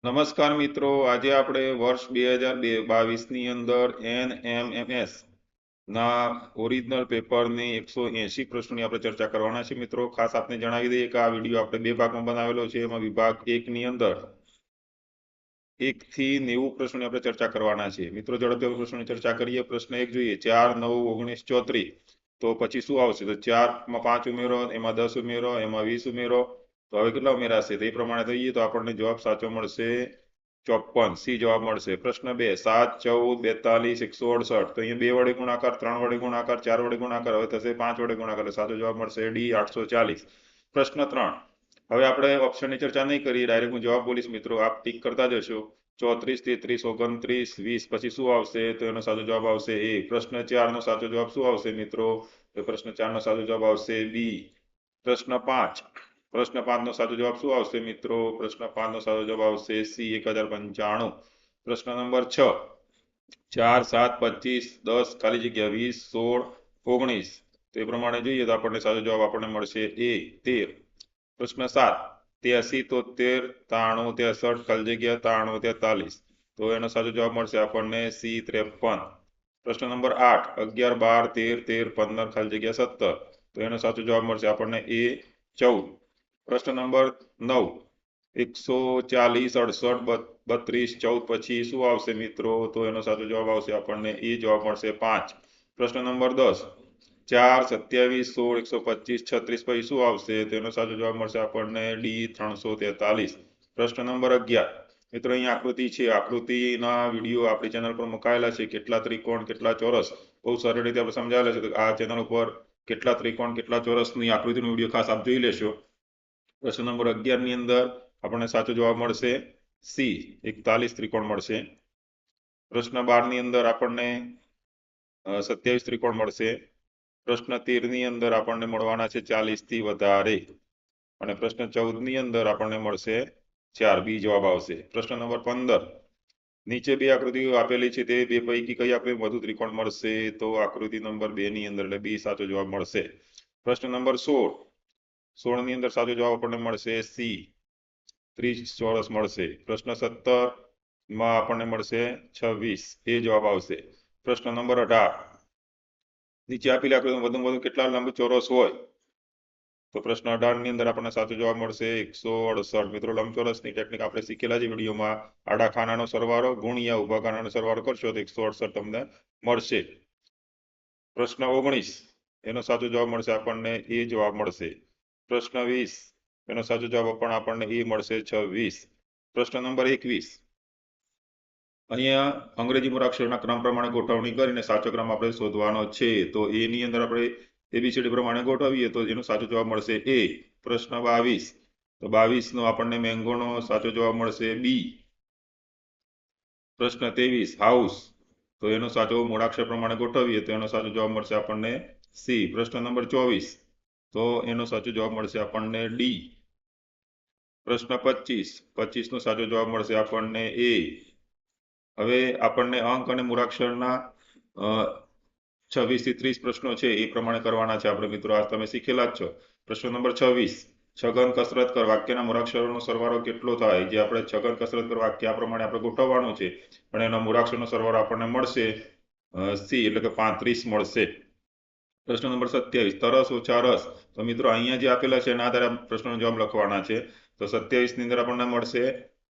નમસ્કાર મિત્રો, આજે આપણે વર્ષ 2022ની અંદર NMMS ના ઓરિજિનલ પેપરની 180 પ્રશ્નોની આપણે ચર્ચા કરવાના છે. મિત્રો, ખાસ આપને જણાવી દઈએ કે આ વિડીયો આપણે બે ભાગમાં બનાવેલો છે. એમાં વિભાગ 1 ની અંદર 1 થી 90 પ્રશ્નોની આપણે ચર્ચા કરવાના છે. મિત્રો, ઝડપથી પ્રશ્નોની ચર્ચા કરીએ. પ્રશ્ન 1 જોઈએ, 4, 9, 19, 34. તો પછી શું આવશે? તો 4 માં 5 ઉમેરો, એમાં 10 ઉમેરો, એમાં 20 ઉમેરો. તો હવે કેટલા ઉમેરાશે? તો એ પ્રમાણે થઈએ તો આપણને જવાબ સાચો મળશે 54. સી જવાબ મળશે. પ્રશ્ન 2, 7, 14, 42, 168. તો અહીંયા 2 વડે ગુણાકાર, 3 વડે ગુણાકાર, 4 વડે ગુણાકાર, હવે થશે 5 વડે ગુણાકાર. સાચો જવાબ મળશે ડી 840. પ્રશ્ન 3, હવે આપણે ઓપ્શનની ચર્ચા નહીં કરીએ, ડાયરેક્ટ હું જવાબ બોલીશ. મિત્રો, આપ ટીક કરતા જશો. 34, 33, 29, 20. પછી શું આવશે? તો એનો સાચો જવાબ આવશે એ. પ્રશ્ન 4 નો સાચો જવાબ શું આવશે મિત્રો? તો પ્રશ્ન 4 નો સાચો જવાબ આવશે બી. પ્રશ્ન 5 નો સાચો જવાબ શું આવશે મિત્રો? પ્રશ્ન 5 નો સાચો જવાબ આવશે સી 1095. પ્રશ્ન નંબર 6, 4, 7, 25, 10, ખાલી જગ્યા 20, 16, 19. તો એ પ્રમાણે જોઈએ તો આપણને સાચો જવાબ આપણને મળશે એ 13. પ્રશ્ન 7, 83, 73, 93, 63, ખાલી જગ્યા 93, 43. તો એનો સાચો જવાબ મળશે આપણને સી 53. પ્રશ્ન નંબર 8, 11, 12, 13, 13, 15, ખાલી જગ્યા 17. તો એનો સાચો જવાબ મળશે આપણને એ 14. પ્રશ્ન નંબર 9, 140, 68, 32, 14. પછી શું આવશે મિત્રો? તો એનો સાચો જવાબ આવશે આપણને એ જવાબ મળશે 5. પ્રશ્ન નંબર 10, 4, 27, 16, 125, 36. પછી શું આવશે? તેનો સાચો જવાબ મળશે આપણને ડી 343. પ્રશ્ન નંબર 11, મિત્રો અહીંયા આકૃતિ છે. આકૃતિના વિડીયો આપણી ચેનલ પર મુકાયેલા છે. કેટલા ત્રિકોણ, કેટલા ચોરસ, બહુ સરળ રીતે આપણે સમજાવેલા છે. તો આ ચેનલ ઉપર કેટલા ત્રિકોણ, કેટલા ચોરસની આકૃતિનો વિડીયો ખાસ આપ જોઈ લેશો. પ્રશ્ન નંબર 11 ની અંદર આપણને સાચો જવાબ મળશે સી 41 ત્રિકોણ મળશે. પ્રશ્ન 12 ની અંદર આપણને 27 ત્રિકોણ મળશે. પ્રશ્ન 13 ની અંદર આપણને મળવાના છે 40 થી વધારે. અને પ્રશ્ન 14 ની અંદર આપણને મળશે 4. બી જવાબ આવશે. પ્રશ્ન નંબર 15, નીચે બે આકૃતિઓ આપેલી છે, તે બે પૈકી કઈ આકૃતિ વધુ ત્રિકોણ મળશે? તો આકૃતિ નંબર 2 ની અંદર, એટલે બી સાચો જવાબ મળશે. પ્રશ્ન નંબર 16 ની અંદર સાચો જવાબ આપણને મળશે સી 30 ચોરસ મળશે. પ્રશ્ન 17 માં આપણને મળશે 26. એ જવાબ આવશે. પ્રશ્ન નંબર 18, નીચે આપેલી આકૃતિમાં વધુમાં વધુ કેટલા લંબચોરસ હોય? તો પ્રશ્ન 18 ની અંદર આપણને સાચો જવાબ મળશે 168. મિત્રો, લંબચોરસની ટેકનિક આપણે શીખેલા છે વિડીયોમાં. આડા ખાનાનો સરવાળો ગુણ્યા ઉભા ખાનાનો સરવાળો કરશો તો 168 તમને મળશે. પ્રશ્ન 19, એનો સાચો જવાબ મળશે આપણને એ જવાબ મળશે. પ્રશ્ન 20, એનો સાચો જવાબ પણ આપણને એ મળશે 26. પ્રશ્ન નંબર 21, અહીંયા અંગ્રેજી મૂળાક્ષરના ક્રમ પ્રમાણે ગોઠવણી કરીને સાચો ક્રમ આપણે શોધવાનો છે. તો એ ની અંદર આપણે એબીસીડી પ્રમાણે ગોઠવીએ તો એનો સાચો જવાબ મળશે એ. પ્રશ્ન 22, તો 22 નો આપણને મેંગોનો સાચો જવાબ મળશે બી. પ્રશ્ન 23, હાઉસ, તો એનો સાચો મૂળાક્ષર પ્રમાણે ગોઠવીએ તો એનો સાચો જવાબ મળશે આપણને સી. પ્રશ્ન નંબર 24, તો એનો સાચો જવાબ મળશે આપણને ડી. પ્રશ્ન 25 નો સાચો જવાબ મળશે આપણને એ. હવે આપણને અંક અને મૂળાક્ષરના 26 થી 30 પ્રશ્નો છે એ પ્રમાણે કરવાના છે આપણે. મિત્રો, આ તમે શીખેલા જ છો. પ્રશ્ન નંબર 26, છગન કસરત કર, વાક્યના મૂળાક્ષરોનો સરવાળો કેટલો થાય? જે આપણે છગન કસરત કર વાક્ય આ પ્રમાણે આપણે ગોઠવવાનું છે, પણ એનો મૂળાક્ષરનો સરવાળો આપણને મળશે સી, એટલે કે 35 મળશે. પ્રશ્ન નંબર 27, તરસ ઓછા રસ. તો મિત્રો, અહીંયા જે આપેલા છે એના આધારે પ્રશ્નનો જવાબ લખવાના છે. તો 27 ની અંદર આપણને મળશે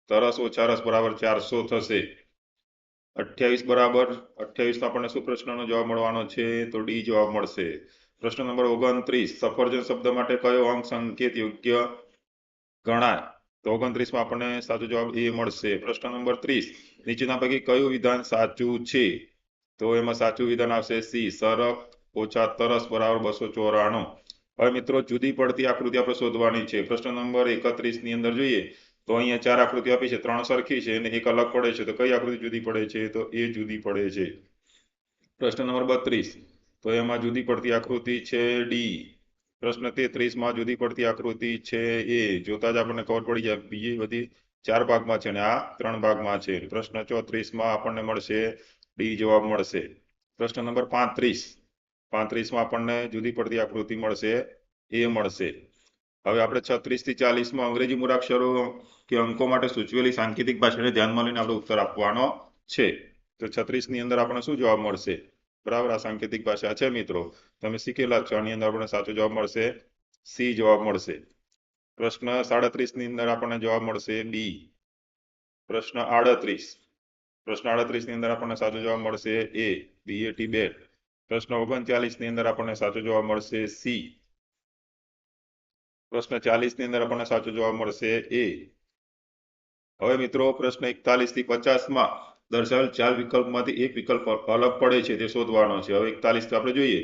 તરસ ઓછા રસ બરાબર 400 થશે. 28 બરાબર 28 તો આપણને શું પ્રશ્નનો જવાબ મળવાનો છે? તો ડી જવાબ મળશે. પ્રશ્ન નંબર 29, સફરજન શબ્દ માટે કયો અંક સંકેત યોગ્ય ગણાય? તો 29 માં આપણને સાચો જવાબ એ મળશે. પ્રશ્ન નંબર 30, નીચેના પૈકી કયું વિધાન સાચું છે? તો એમાં સાચું વિધાન આવશે સી, સરક ઓછા તરસ બરાબર 294. હવે મિત્રો, જુદી પડતી આકૃતિ આપણે શોધવાની છે. પ્રશ્ન નંબર 31 ની અંદર જોઈએ તો અહીંયા 4 આકૃતિ આપી છે, 3 સરખી છે અને એક અલગ પડે છે. તો કઈ આકૃતિ જુદી પડે છે? તો એ જુદી પડે છે. પ્રશ્ન નંબર 32, તો એમાં જુદી પડતી આકૃતિ છે ડી. પ્રશ્ન 33 માં જુદી પડતી આકૃતિ છે એ. જોતા જ આપણને ખબર પડી જાય બીજી બધી 4 ભાગમાં છે અને આ 3 ભાગમાં છે. પ્રશ્ન 34 માં આપણને મળશે ડી જવાબ મળશે. પ્રશ્ન નંબર 35 માં આપણને જુદી પડતી આકૃતિ મળશે એ મળશે. હવે આપણે 36 થી 40 માં અંગ્રેજી મૂળાક્ષરો કે અંકો માટે સૂચવેલી સાંકેતિક ભાષાને ધ્યાનમાં લઈને આપણે ઉત્તર આપવાનો છે. તો 36 ની અંદર આપણને શું જવાબ મળશે? બરાબર, આ સાંકેતિક ભાષા છે મિત્રો, તમે શીખેલા છો. આની અંદર આપણને સાચો જવાબ મળશે સી જવાબ મળશે. પ્રશ્ન 37 ની અંદર આપણને જવાબ મળશે બી. પ્રશ્ન 38 ની અંદર આપણને સાચો જવાબ મળશે એ, BAT બેટ. પ્રશ્ન 39 ની અંદર આપણને સાચો જવાબ મળશે સી. પ્રશ્ન 40 ની અંદર આપણને સાચો જવાબ મળશે એ. હવે મિત્રો પ્રશ્ન 41 થી 50 માં દર્શાવેલ 4 વિકલ્પમાંથી એક વિકલ્પ અલગ પડે છે તે શોધવાનો છે. હવે 41 આપણે જોઈએ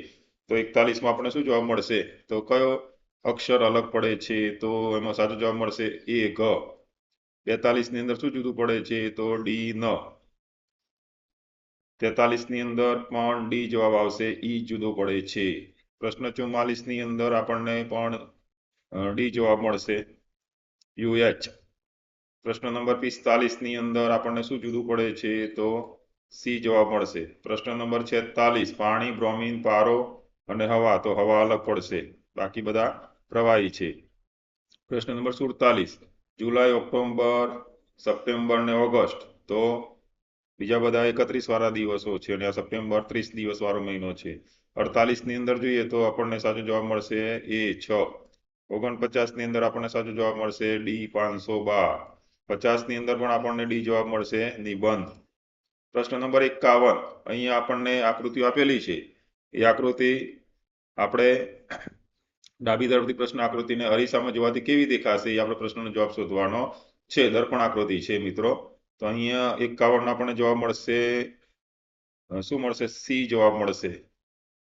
તો 41 માં આપણને શું જવાબ મળશે? તો કયો અક્ષર અલગ પડે છે? તો એમાં સાચો જવાબ મળશે એ, ઘ. 42 ની અંદર શું જુદું પડે છે? તો ડી, ન. 43 ની અંદર પણ ડી જવાબ આવશે, ઈ જુદો પડે છે. પ્રશ્ન 44 ની અંદર આપણને પણ ડી જવાબ મળશે, UH. પ્રશ્ન નંબર 45 ની અંદર આપણને શું જુદું પડે છે? તો સી જવાબ મળશે. પ્રશ્ન નંબર 46 પાણી, બ્રોમિન, પારો અને હવા, તો હવા અલગ પડશે, બાકી બધા પ્રવાહી છે. પ્રશ્ન નંબર 47 જુલાઈ, ઓક્ટોબર, સપ્ટેમ્બર ને ઓગસ્ટ, તો બીજા બધા 31 વાળા દિવસો છે અને આ સપ્ટેમ્બર 30 દિવસ વાળો મહિનો છે. 48 ની અંદર જોઈએ તો આપણને સાચો જવાબ મળશે એ, 6. 49 ની અંદર આપણને સાચો જવાબ મળશે ડી, 512. 50 ની અંદર પણ આપણને ડી જવાબ મળશે, નિબંધ. પ્રશ્ન નંબર 51 અહીંયા આપણને આકૃતિઓ આપેલી છે. એ આકૃતિ આપણે ડાબી તરફથી પ્રશ્ન આકૃતિને અરીસામાં જોવાથી કેવી દેખાશે એ આપણે પ્રશ્નનો જવાબ શોધવાનો છે. દર્પણ આકૃતિ છે મિત્રો. તો અહીંયા 51 આપણને જવાબ મળશે, શું મળશે? સી જવાબ મળશે.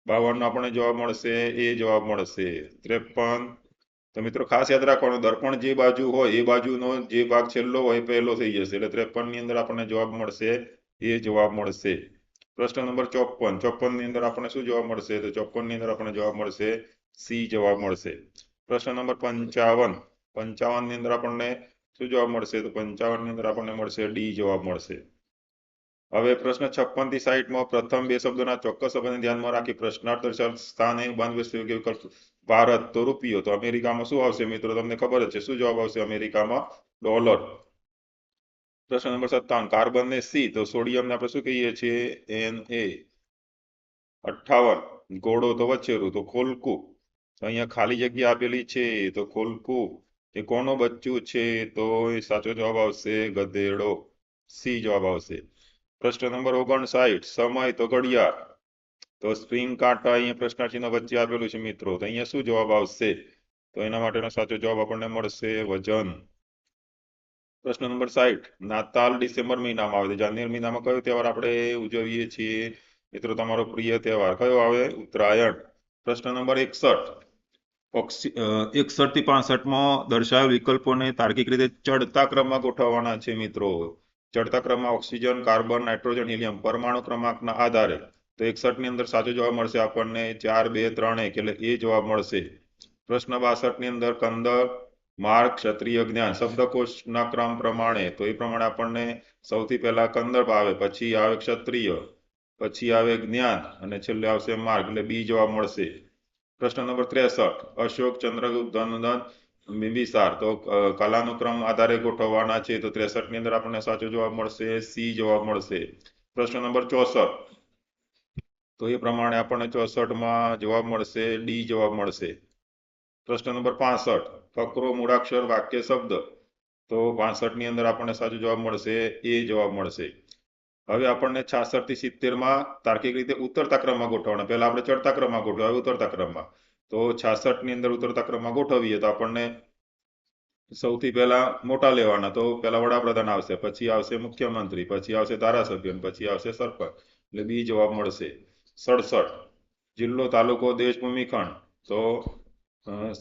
52 આપણને જવાબ મળશે એ જવાબ મળશે. 53, તો મિત્રો ખાસ યાદ રાખવાનું, દર્પણ જે બાજુ હોય એ બાજુનો જે ભાગ છેલ્લો હોય એ પહેલો થઈ જશે, એટલે 53 ની અંદર આપણને જવાબ મળશે એ જવાબ મળશે. પ્રશ્ન નંબર 54 ની અંદર આપણને શું જવાબ મળશે? તો 54 ની અંદર આપણને જવાબ મળશે સી જવાબ મળશે. પ્રશ્ન નંબર 55 ની અંદર આપણને શું જવાબ મળશે? તો 55 ની અંદર આપણને મળશે ડી જવાબ મળશે. હવે પ્રશ્ન 56 થી 60 માં પ્રથમ બે શબ્દોના ચોક્કસ સંબંધને ધ્યાનમાં રાખી પ્રશ્નાર્થ દર્શાવતા સ્થાને બંધ યોગ્ય વિકલ્પ ભારત, તો રૂપિયો. તો અમેરિકામાં શું આવશે મિત્રો? તમને ખબર જ છે શું જવાબ આવશે અમેરિકામાં? ડોલર. પ્રશ્ન નંબર 57 કાર્બન ને સી, તો સોડિયમ ને આપણે શું કહીએ છીએ? Na. 58 ઘોડો તો વચ્ચેરું, તો ખોલકું. તો અહીંયા ખાલી જગ્યા આપેલી છે, તો ખોલકું એ કોનો બચ્ચું છે? તો એ સાચો જવાબ આવશે ગધેડો, સી જવાબ આવશે. પ્રશ્ન નંબર 59 સમય, તો ઘડિયાળ. તો સ્પ્રિંગ કાંટા અહીંયા પ્રશ્નાર્થ ચિહ્ન વચ્ચે આપેલું છે મિત્રો, તો અહીંયા શું જવાબ આવશે? તો એના માટેનો સાચો જવાબ આપણને મળશે વજન. પ્રશ્ન નંબર 60 નાતાલ ડિસેમ્બર મહિનામાં આવે છે, જાન્યુઆરી મહિનામાં કયો તહેવાર આપણે ઉજવીએ છીએ મિત્રો? તમારો પ્રિય તહેવાર કયો આવે? ઉત્તરાયણ. પ્રશ્ન નંબર 61 થી 65 માં દર્શાવેલ વિકલ્પોને તાર્કિક રીતે ચડતા ક્રમમાં ગોઠવવાના છે મિત્રો. ચડતા ક્રમમાં ઓક્સિજન, કાર્બન, નાઇટ્રોજન, હિલિયમ પરમાણુ ક્રમાંકના આધારે. તો 61 ની અંદર સાચો જવાબ મળશે આપણને 4, 2, 3, 1 એટલે એ જવાબ મળશે. પ્રશ્ન 62 ની અંદર કંદર, માર્ગ, ક્ષત્રિય, જ્ઞાન શબ્દકોશના ક્રમ પ્રમાણે, તો એ પ્રમાણે આપણને સૌથી પહેલા કંદર્પ આવે, પછી આવે ક્ષત્રિય, પછી આવે જ્ઞાન અને છેલ્લે આવશે માર્ગ, એટલે બી જવાબ મળશે. પ્રશ્ન નંબર 63 અશોક, ચંદ્રગુપ્ત, ધનનંદન, બિંબિસાર, તો કાલાનુક્રમ આધારે ગોઠવવાના છે, તો 63 ની અંદર આપણને સાચો જવાબ મળશે સી જવાબ મળશે. પ્રશ્ન નંબર 64 તો એ પ્રમાણે આપણને 64 માં જવાબ મળશે ડી જવાબ મળશે. પ્રશ્ન નંબર 65 ફકરો, મૂળાક્ષર, વાક્ય, શબ્દ, તો 65 ની અંદર આપણને સાચો જવાબ મળશે એ જવાબ મળશે. હવે આપણને 66 થી 70 માં તાર્કિક રીતે ઉતરતા ક્રમમાં ગોઠવવાના. પહેલા આપણે ચડતા ક્રમમાં ગોઠવ્યા, ઉતરતા ક્રમમાં. તો 66 ની અંદર ઉતરતા ક્રમમાં ગોઠવીએ તો આપણને સૌથી પહેલા મોટા લેવાના, તો પહેલા વડાપ્રધાન આવશે, પછી આવશે મુખ્યમંત્રી, પછી આવશે ધારાસભ્ય, પછી આવશે સરપંચ, એટલે બી જવાબ મળશે. 67 જિલ્લો, તાલુકો, દેશ, ભૂમિખંડ, તો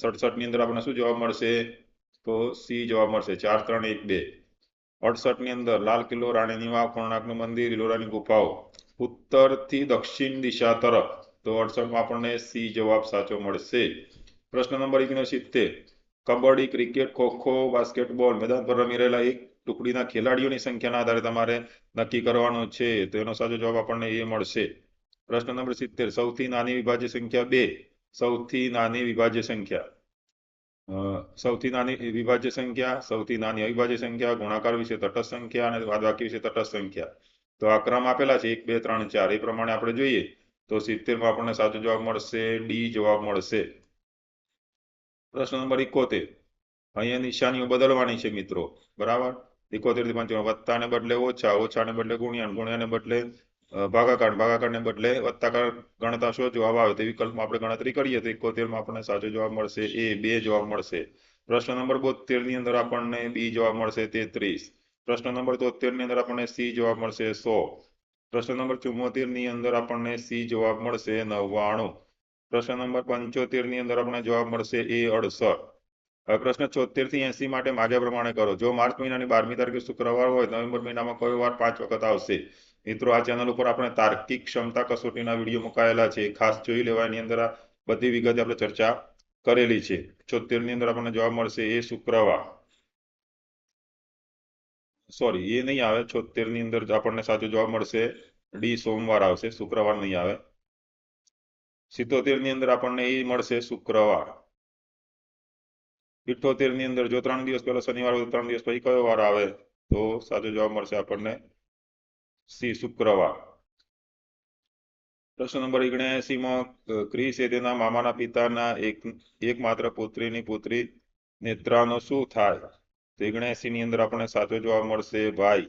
67 ની અંદર આપણને શું જવાબ મળશે? તો સી જવાબ મળશે, 4, 3, 1, 2. 68 ની અંદર લાલ કિલ્લો, રાણીની વાવ, કોણાર્કનું મંદિર, ઇલોરાની ગુફાઓ ઉત્તર થી દક્ષિણ દિશા તરફ, તો 68 માં આપણને સી જવાબ સાચો મળશે. પ્રશ્ન number 69 kabaddi, cricket, kho kho, basketball મેદાન પર રમી રહેલા એક ટુકડીના ખેલાડીઓની સંખ્યાના આધારે તમારે નક્કી કરવાનું છે, તો એનો સાચો જવાબ આપણને એ મળશે. પ્રશ્ન નંબર 70 સૌથી નાની વિભાજ્ય સંખ્યા 2, સૌથી નાની વિભાજ્ય સંખ્યા. સૌથી નાની વિભાજ્ય સંખ્યા, સૌથી નાની અવિભાજ્ય સંખ્યા, ગુણાકાર વિશે તટસ્થ સંખ્યા અને બાદબાકી વિશે તટસ્થ સંખ્યા. તો આ ક્રમ આપેલા છે 1 2 3 4. એ પ્રમાણે આપણે જોઈએ તો 70 માં આપણને સાચો જવાબ મળશે ડી જવાબ મળશે. પ્રશ્ન નંબર 71. અહીંયા નિશાનીઓ બદલવાની છે મિત્રો, બરાબર. 71 થી 55 વત્તાને બદલે ઓછા, ઓછાને બદલે ગુણ્યા, ગુણ્યાને બદલે ભાગાકાર, ભાગાકારને બદલે વત્તાકાર ગણતા શું જવાબ આવે તે વિકલ્પમાં આપણે ગણતરી કરીએ તો 71 માં આપણને સાચો જવાબ મળશે એ 2 જવાબ મળશે. પ્રશ્ન નંબર 72 ની અંદર આપણને બી જવાબ મળશે 33. પ્રશ્ન નંબર 73 ની અંદર આપણને સી જવાબ મળશે 100. પ્રશ્ન નંબર 74 ની અંદર આપણને સી જવાબ મળશે 99. પ્રશ્ન નંબર 75 ની અંદર આપણને જવાબ મળશે એ 68. હવે પ્રશ્ન 74 થી 80 માટે માગ્યા પ્રમાણે કરો. જો માર્ચ મહિનાની 12મી તારીખે શુક્રવાર હોય, નવેમ્બર મહિનામાં કયો વાર 5 વખત આવશે? મિત્રો, આ ચેનલ ઉપર આપણે તાર્કિક ક્ષમતા કસોટીના વિડીયો મુકાયેલા છે, ખાસ જોઈ લેવા. એની અંદર આ બધી વિગતે આપણે ચર્ચા કરેલી છે. 74 ની અંદર આપણને જવાબ મળશે એ શુક્રવાર. સોરી, એ નહીં આવે. 74 ની અંદર આપણને સાચો જવાબ મળશે ડી સોમવાર આવશે, શુક્રવાર નહીં આવે. 77 ની અંદર આપણને એ મળશે શુક્રવાર. 78 ની અંદર જો 3 દિવસ પહેલા શનિવાર હોય તો 3 દિવસ પછી કયો વાર આવે? તો સાચો જવાબ મળશે આપણને સી શુક્રવાર. પ્રશ્ન નંબર 79 માં ક્રિસ એ તેના મામાના પિતાના એકમાત્ર પુત્રીની પુત્રી નેત્રાનો શું થાય? તો 79 ની અંદર આપણને સાચો જવાબ મળશે ભાઈ.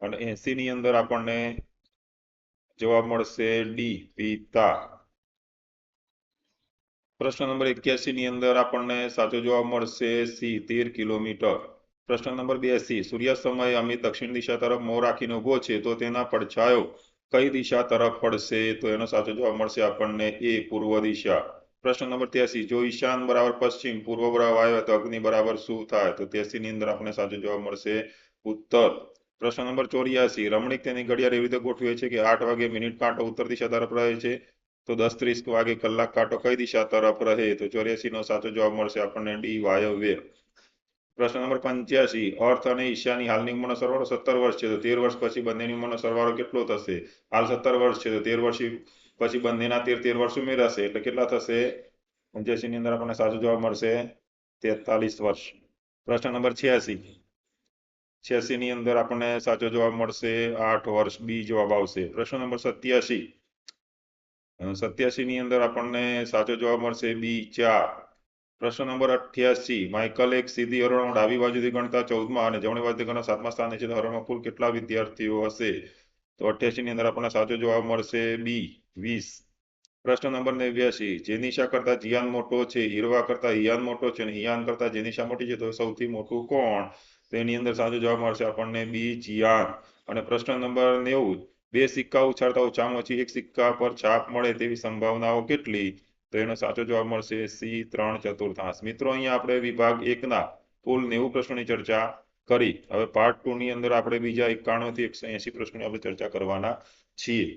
અને 80 ની અંદર આપણને જવાબ મળશે ડી પિતા. પ્રશ્ન નંબર 81 ની અંદર આપણને સાચો જવાબ મળશે સી 13 કિલોમીટર. પ્રશ્ન નંબર 82. સૂર્યાસ્ત સમયે અમિત દક્ષિણ દિશા તરફ મોં રાખીને ઉભો છે તો તેના પડછાયો કઈ દિશા તરફ પડશે? તો એનો સાચો જવાબ મળશે આપણને એ પૂર્વ દિશા. પ્રશ્ન નંબર 83. જો ઈશાન બરાબર પશ્ચિમ, પૂર્વ બરાબર વાયવ્ય તો અગ્નિ બરાબર શું થાય? તો 83 ની અંદર આપણને સાચો જવાબ મળશે ઉત્તર. પ્રશ્ન નંબર 84. રમણીક તેની ઘડિયાળ એવી રીતે ગોઠવે છે કે 8 વાગે મિનિટ કાંટો ઉત્તર દિશા તરફ રહે છે, તો 10:30 વાગે કલાક કાંટો કઈ દિશા તરફ રહે? તો 84 નો સાચો જવાબ મળશે આપણને ડી વાયવ્ય. પ્રશ્ન નંબર 85. અર્થ અને ઈશાની હાલની ઉંમરનો સરવાળો 17 વર્ષ છે, તો 13 વર્ષ પછી બંનેની ઉંમરનો સરવાળો કેટલો થશે? હાલ 17 વર્ષ છે, તો 13 વર્ષ પછી બંનેના 13 વર્ષ ઉમેરાશે એટલે કેટલા થશે? 85 ની અંદર આપણને સાચો જવાબ મળશે 43 વર્ષ. પ્રશ્ન નંબર 86. 86 ની અંદર આપણને સાચો જવાબ મળશે 8 વર્ષ, બી જવાબ આવશે. પ્રશ્ન નંબર 87. 87 ની અંદર આપણને સાચો જવાબ મળશે બી 4. પ્રશ્ન નંબર 88. માઇકલ એક સીધી હરોળમાં ડાબી બાજુથી ગણતા 14મા અને જમણી બાજુથી ગણતા 7મા સ્થાને છે, તો હરોળમાં કુલ કેટલા વિદ્યાર્થીઓ હશે? તો 88 ની અંદર આપણને સાચો જવાબ મળશે બી 20. પ્રશ્ન નંબર 89. જેનિશા કરતા જીયાન મોટો છે, ઈરવા કરતા હિયાન મોટો છે અને હિયાન કરતા જેનિશા મોટી છે, તો સૌથી મોટું કોણ? તો એની અંદર સાચો જવાબ મળશે આપણને બી જીયાન. અને પ્રશ્ન નંબર 90. બે સિક્કા ઉછાળતા ઓછામાં ઓછી એક સિક્કા પર છાપ મળે તેવી સંભાવનાઓ કેટલી? તો એનો સાચો જવાબ મળશે સી 3/4. મિત્રો, અહીંયા આપણે વિભાગ 1 ના કુલ 90 પ્રશ્નોની ચર્ચા કરી. હવે પાર્ટ 2 ની અંદર આપણે બીજા 91 થી 180 પ્રશ્નોની આપણે ચર્ચા કરવાના છીએ.